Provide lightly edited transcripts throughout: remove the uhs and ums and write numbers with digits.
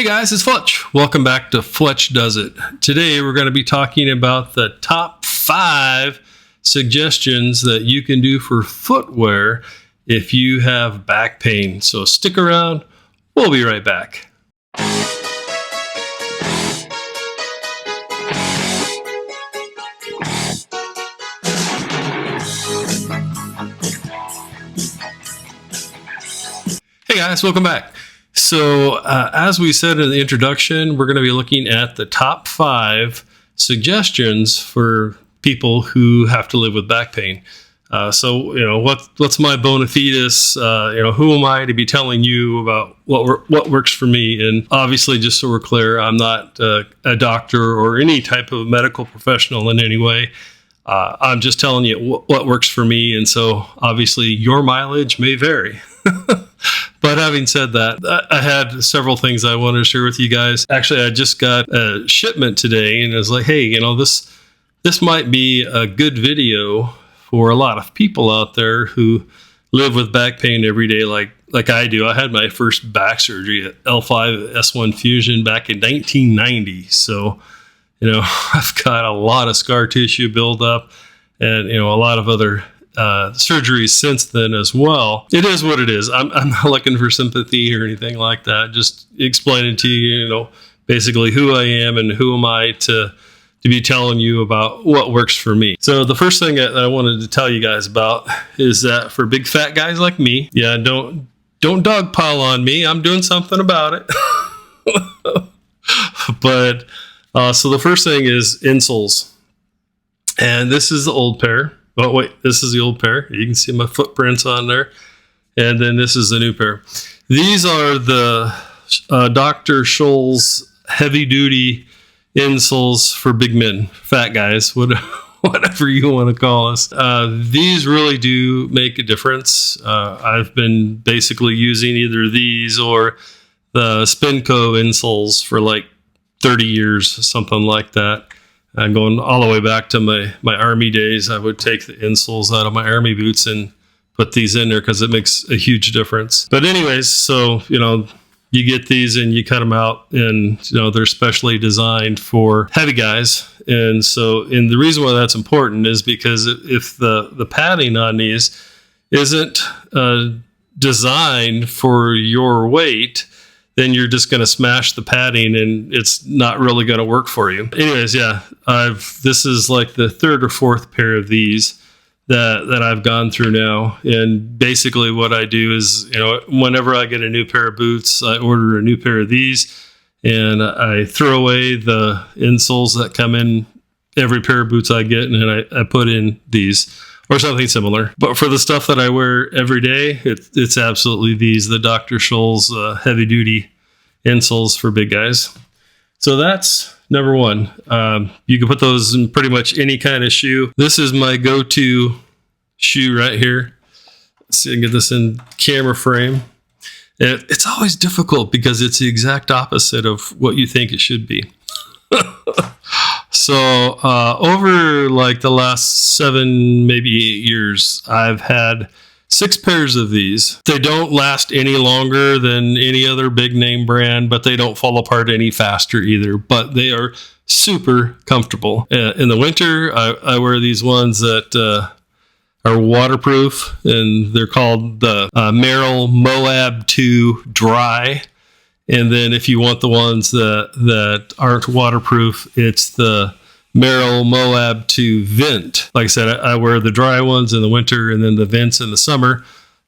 Hey guys, it's Fletch. Welcome back to Fletch Does It. Today we're going to be talking about the top 5 suggestions that you can do for footwear if you have back pain. So stick around. We'll be right back. Hey guys, welcome back. So as we said in the introduction, we're going to be looking at the top 5 suggestions for people who have to live with back pain. So, what's my bona fides? Who am I to be telling you about what works for me? And obviously, just so we're clear, I'm not a doctor or any type of medical professional in any way. I'm just telling you what works for me. And so obviously your mileage may vary. But having said that, I had several things I wanted to share with you guys. Actually, I just got a shipment today and it was like, hey, this might be a good video for a lot of people out there who live with back pain every day like I do. I had my first back surgery at L5-S1 fusion back in 1990. So, I've got a lot of scar tissue buildup and, a lot of other surgeries since then as well. It is what it is. I'm not looking for sympathy or anything like that. Just explaining to you, basically who I am and who am I to be telling you about what works for me. So the first thing that I wanted to tell you guys about is that for big fat guys like me, don't dogpile on me. I'm doing something about it. But so the first thing is insoles. And this is the old pair. Oh, wait, this is the old pair. You can see my footprints on there. And then this is the new pair. These are the Dr. Scholls heavy-duty insoles for big men, fat guys, whatever you want to call us. These really do make a difference. I've been basically using either these or the Spenco Insoles for like 30 years, something like that. And going all the way back to my Army days, I would take the insoles out of my Army boots and put these in there because it makes a huge difference. But anyways, so, you get these and you cut them out and, they're specially designed for heavy guys. And so, the reason why that's important is because if the padding on these isn't designed for your weight, then you're just going to smash the padding and it's not really going to work for you. Anyways, this is like the 3rd or 4th pair of these that I've gone through now. And basically what I do is, whenever I get a new pair of boots, I order a new pair of these and I throw away the insoles that come in every pair of boots I get. And then I put in these or something similar. But for the stuff that I wear every day, it's absolutely these, the Dr. Scholls heavy duty insoles for big guys. So that's number 1. You can put those in pretty much any kind of shoe. This is my go-to shoe right here. Let's see if I can get this in camera frame. It's always difficult because it's the exact opposite of what you think it should be. So over like the last 7, maybe 8 years, I've had 6 pairs of these. They don't last any longer than any other big name brand, but they don't fall apart any faster either. But they are super comfortable. In the winter, I wear these ones that are waterproof, and they're called the Merrell Moab 2 Dry. And then if you want the ones that aren't waterproof, it's the Merrell Moab 2 Vent. Like I said, I wear the dry ones in the winter and then the vents in the summer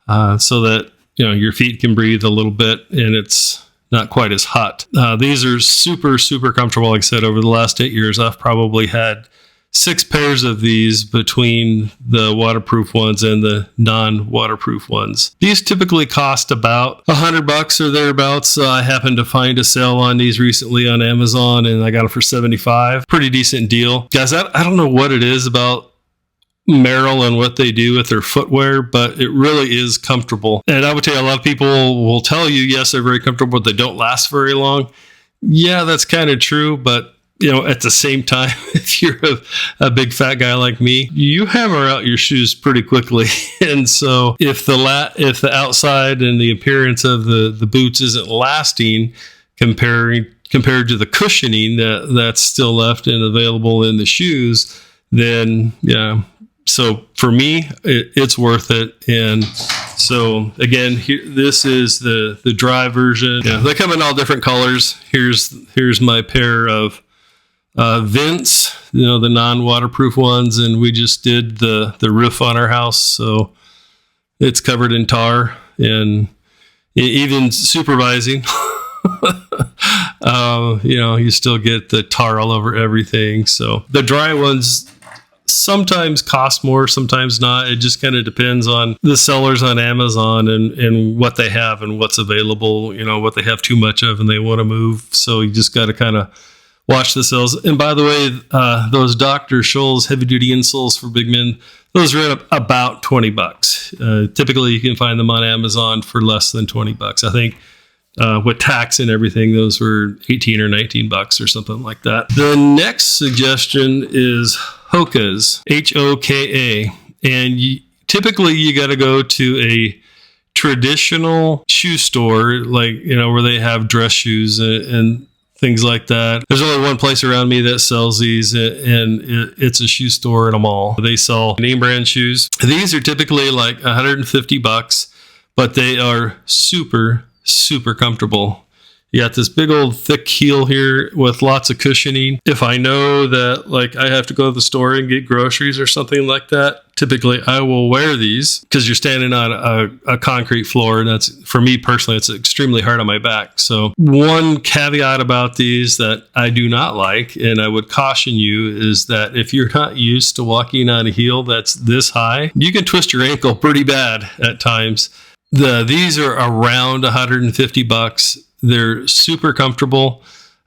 so that your feet can breathe a little bit and it's not quite as hot. These are super, super comfortable. Like I said, over the last 8 years, I've probably had 6 pairs of these between the waterproof ones and the non-waterproof ones. These typically cost about $100 or thereabouts. I happened to find a sale on these recently on Amazon and I got them for $75. Pretty decent deal. Guys, I don't know what it is about Merrell and what they do with their footwear, but it really is comfortable. And I would tell you, a lot of people will tell you, yes, they're very comfortable, but they don't last very long. Yeah, that's kind of true, but at the same time, if you're a big fat guy like me, you hammer out your shoes pretty quickly. And so if the outside and the appearance of the boots isn't lasting, compared to the cushioning that's still left and available in the shoes, then yeah. So for me, it's worth it. And so again, this is the dry version. Yeah, they come in all different colors. Here's my pair of Vince, the non-waterproof ones, and we just did the roof on our house, so it's covered in tar. And even supervising, you still get the tar all over everything. So the dry ones sometimes cost more, sometimes not. It just kind of depends on the sellers on Amazon and what they have and what's available, what they have too much of and they want to move. So you just got to kind of watch the sales. And by the way, those Dr. Scholls heavy duty insoles for big men, those are at about $20. Typically you can find them on Amazon for less than $20. I think with tax and everything, those were 18 or 19 bucks or something like that. The next suggestion is Hoka's, Hoka. And typically you got to go to a traditional shoe store, like, where they have dress shoes and things like that. There's only one place around me that sells these, and it's a shoe store in a mall. They sell name brand shoes. These are typically like $150, but they are super, super comfortable. You got this big old thick heel here with lots of cushioning. If I know that like I have to go to the store and get groceries or something like that, typically I will wear these because you're standing on a concrete floor, and that's, for me personally, it's extremely hard on my back. So one caveat about these that I do not like, and I would caution you, is that if you're not used to walking on a heel that's this high, you can twist your ankle pretty bad at times. These are around $150. They're super comfortable.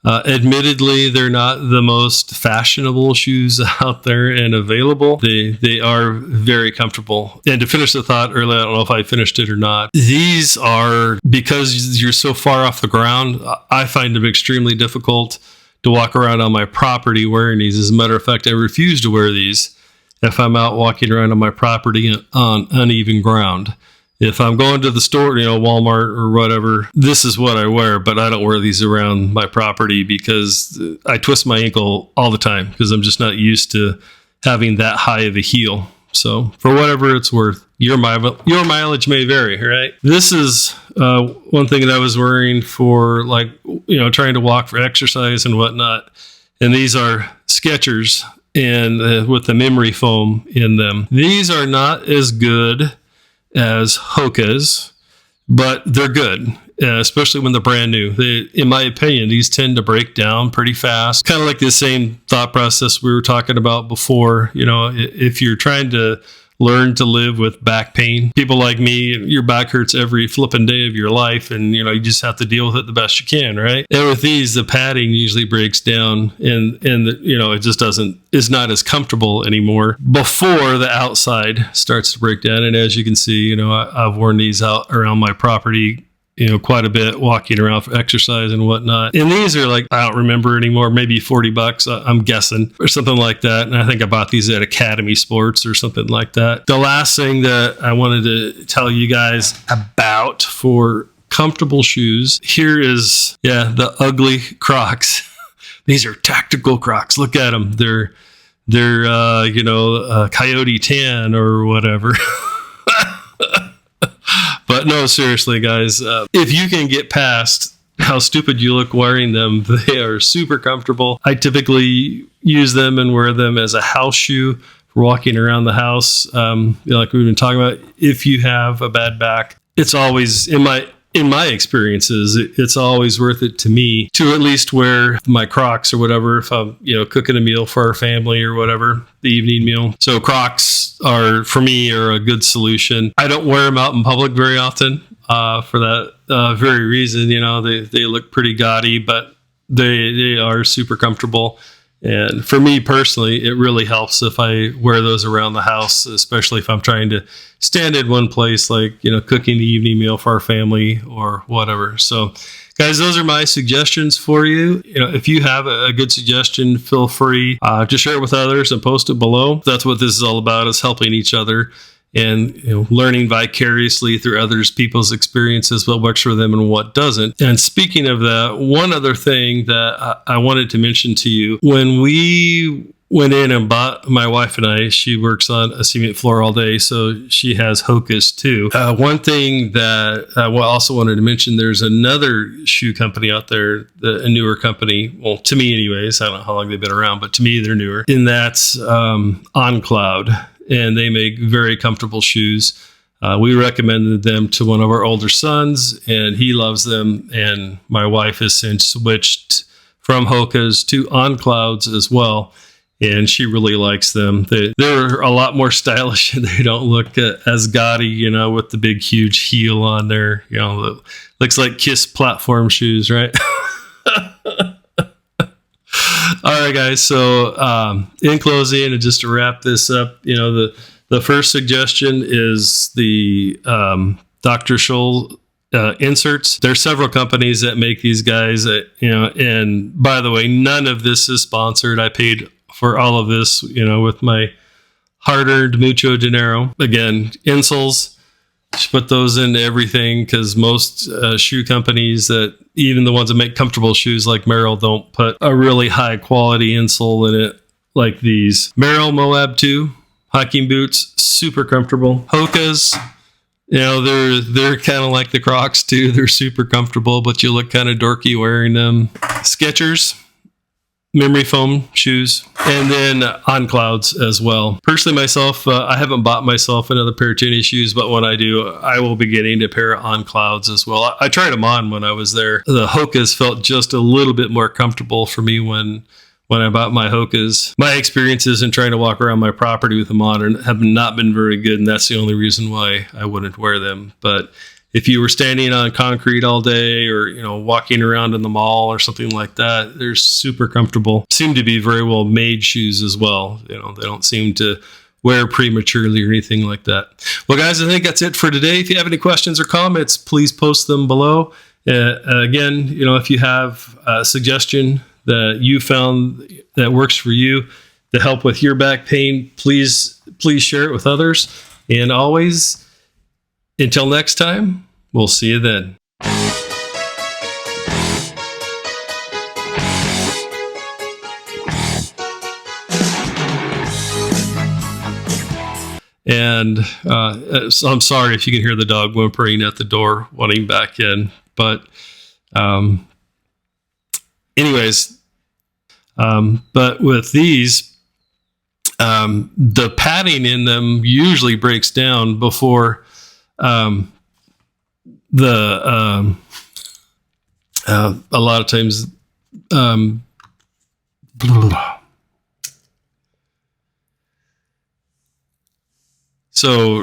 Admittedly, they're not the most fashionable shoes out there and available. They are very comfortable. And to finish the thought earlier, I don't know if I finished it or not. These are, because you're so far off the ground, I find them extremely difficult to walk around on my property wearing these. As a matter of fact, I refuse to wear these if I'm out walking around on my property on uneven ground. If I'm going to the store, Walmart or whatever, this is what I wear, but I don't wear these around my property because I twist my ankle all the time because I'm just not used to having that high of a heel. So for whatever it's worth, your mileage may vary, right? This is one thing that I was wearing for trying to walk for exercise and whatnot. And these are Skechers and with the memory foam in them. These are not as good as Hoka's, but they're good, especially when they're brand new. In my opinion, these tend to break down pretty fast. Kind of like the same thought process we were talking about before. If you're trying to learn to live with back pain, people like me, your back hurts every flipping day of your life, and you just have to deal with it the best you can, right? And with these, the padding usually breaks down, and it just is not as comfortable anymore before the outside starts to break down. And as you can see, I've worn these out around my property quite a bit, walking around for exercise and whatnot. And these are like, I don't remember anymore, maybe $40, I'm guessing, or something like that. And I think I bought these at Academy Sports or something like that. The last thing that I wanted to tell you guys about for comfortable shoes, here is, the ugly Crocs. These are tactical Crocs. Look at them. They're coyote tan or whatever. But no, seriously, guys, if you can get past how stupid you look wearing them, they are super comfortable. I typically use them and wear them as a house shoe for walking around the house. Like we've been talking about, if you have a bad back, it's always, in my experiences, it's always worth it to me to at least wear my Crocs or whatever if I'm, cooking a meal for our family or whatever, the evening meal. So Crocs for me are a good solution. I don't wear them out in public very often for that very reason. They look pretty gaudy, but they are super comfortable. And for me personally, it really helps if I wear those around the house, especially if I'm trying to stand in one place, like, cooking the evening meal for our family or whatever. So guys, those are my suggestions for you. If you have a good suggestion, feel free to share it with others and post it below. That's what this is all about, is helping each other and learning vicariously through others people's experiences, what works for them and what doesn't. And speaking of that, one other thing that I wanted to mention to you, when we went in and bought, my wife and I, she works on a cement floor all day, so she has Hokas too. One thing that I also wanted to mention, there's another shoe company out there, a newer company, well, to me anyways, I don't know how long they've been around, but to me they're newer, and that's On Cloud, and they make very comfortable shoes. We recommended them to one of our older sons, and he loves them, and my wife has since switched from Hokas to On Clouds as well. And she really likes them. They're a lot more stylish, and they don't look as gaudy, with the big, huge heel on there. Looks like Kiss platform shoes, right? All right, guys. So in closing, and just to wrap this up, the first suggestion is the Dr. Scholls inserts. There's several companies that make these guys, and by the way, none of this is sponsored. I paid for all of this, with my hard-earned mucho dinero. Again, insoles, put those into everything, because most shoe companies, that even the ones that make comfortable shoes like Merrell, don't put a really high-quality insole in it like these. Merrell Moab 2 hiking boots, super comfortable. Hokas, they're kind of like the Crocs too. They're super comfortable, but you look kind of dorky wearing them. Skechers memory foam shoes, and then On Clouds as well. Personally, myself, I haven't bought myself another pair of tennis shoes, but when I do, I will be getting a pair of On Clouds as well. I tried them on when I was there. The Hokas felt just a little bit more comfortable for me when I bought my Hokas. My experiences in trying to walk around my property with them on have not been very good, and that's the only reason why I wouldn't wear them. But if you were standing on concrete all day, or walking around in the mall or something like that, they're super comfortable. Seem to be very well made shoes as well. They don't seem to wear prematurely or anything like that. Well, guys, I think that's it for today. If you have any questions or comments, please post them below. Again, if you have a suggestion that you found that works for you to help with your back pain, please share it with others. And always, until next time, we'll see you then. And so I'm sorry if you can hear the dog whimpering at the door, wanting back in. But anyways, but with these, the padding in them usually breaks down before a lot of times so